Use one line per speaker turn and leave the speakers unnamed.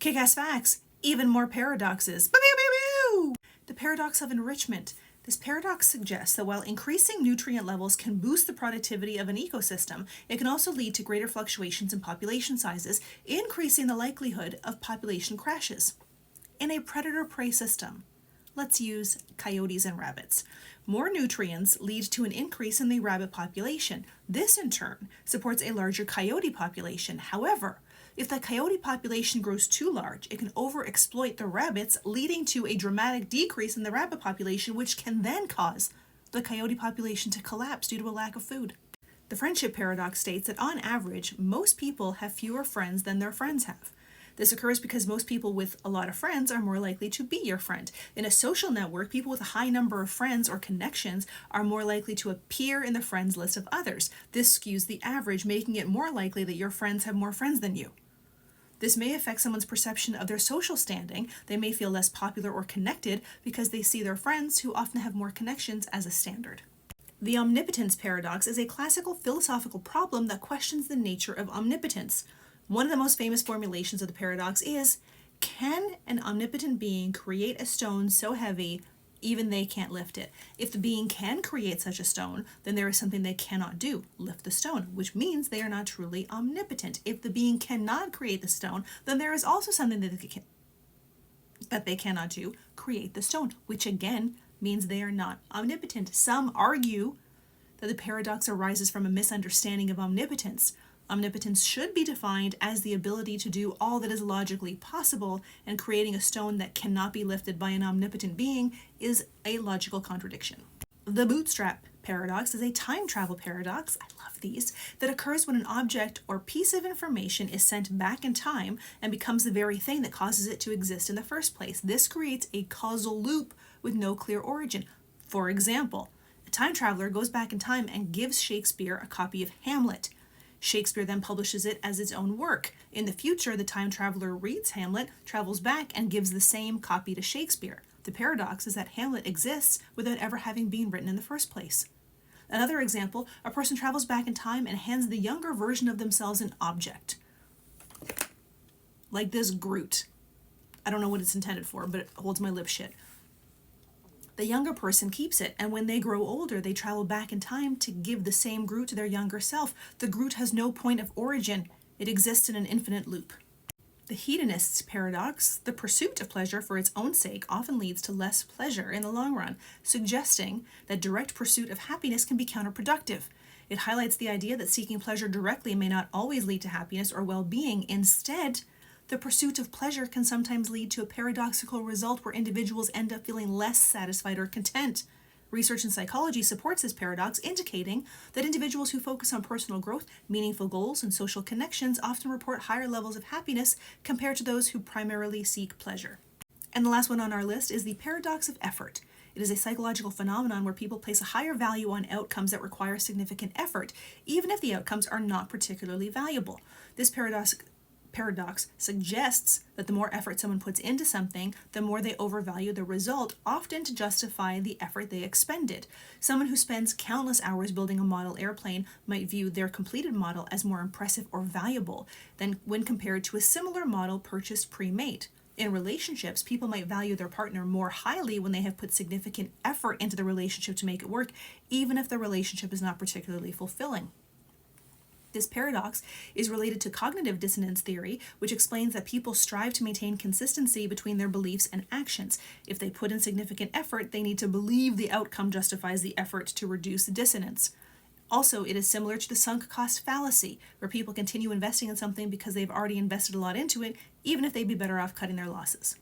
Kick-ass facts, even more paradoxes. Pew, pew, pew, pew. The paradox of enrichment. This paradox suggests that while increasing nutrient levels can boost the productivity of an ecosystem, it can also lead to greater fluctuations in population sizes, increasing the likelihood of population crashes. In a predator-prey system, let's use coyotes and rabbits. More nutrients lead to an increase in the rabbit population. This, in turn, supports a larger coyote population. However, if the coyote population grows too large, it can overexploit the rabbits, leading to a dramatic decrease in the rabbit population, which can then cause the coyote population to collapse due to a lack of food. The friendship paradox states that on average, most people have fewer friends than their friends have. This occurs because most people with a lot of friends are more likely to be your friend. In a social network, people with a high number of friends or connections are more likely to appear in the friends list of others. This skews the average, making it more likely that your friends have more friends than you. This may affect someone's perception of their social standing. They may feel less popular or connected because they see their friends, who often have more connections, as a standard. The omnipotence paradox is a classical philosophical problem that questions the nature of omnipotence. One of the most famous formulations of the paradox is, can an omnipotent being create a stone so heavy even they can't lift it? If the being can create such a stone, then there is something they cannot do, lift the stone, which means they are not truly omnipotent. If the being cannot create the stone, then there is also something that they cannot do, create the stone, which again means they are not omnipotent. Some argue that the paradox arises from a misunderstanding of omnipotence. Omnipotence should be defined as the ability to do all that is logically possible, and creating a stone that cannot be lifted by an omnipotent being is a logical contradiction. The bootstrap paradox is a time travel paradox, I love these, that occurs when an object or piece of information is sent back in time and becomes the very thing that causes it to exist in the first place. This creates a causal loop with no clear origin. For example, a time traveler goes back in time and gives Shakespeare a copy of Hamlet. Shakespeare then publishes it as its own work. In the future, the time traveler reads Hamlet, travels back, and gives the same copy to Shakespeare. The paradox is that Hamlet exists without ever having been written in the first place. Another example, a person travels back in time and hands the younger version of themselves an object. Like this Groot. I don't know what it's intended for, but it holds my lip shut. The younger person keeps it, and when they grow older, they travel back in time to give the same Groot to their younger self. The Groot has no point of origin. It exists in an infinite loop. The hedonist's paradox, the pursuit of pleasure for its own sake, often leads to less pleasure in the long run, suggesting that direct pursuit of happiness can be counterproductive. It highlights the idea that seeking pleasure directly may not always lead to happiness or well-being. Instead, the pursuit of pleasure can sometimes lead to a paradoxical result where individuals end up feeling less satisfied or content. Research in psychology supports this paradox, indicating that individuals who focus on personal growth, meaningful goals, and social connections often report higher levels of happiness compared to those who primarily seek pleasure. And the last one on our list is the paradox of effort. It is a psychological phenomenon where people place a higher value on outcomes that require significant effort, even if the outcomes are not particularly valuable. This paradox suggests that the more effort someone puts into something, the more they overvalue the result, often to justify the effort they expended. Someone who spends countless hours building a model airplane might view their completed model as more impressive or valuable than when compared to a similar model purchased pre-made. In relationships, people might value their partner more highly when they have put significant effort into the relationship to make it work, even if the relationship is not particularly fulfilling. This paradox is related to cognitive dissonance theory, which explains that people strive to maintain consistency between their beliefs and actions. If they put in significant effort, they need to believe the outcome justifies the effort to reduce dissonance. Also, it is similar to the sunk cost fallacy, where people continue investing in something because they've already invested a lot into it, even if they'd be better off cutting their losses.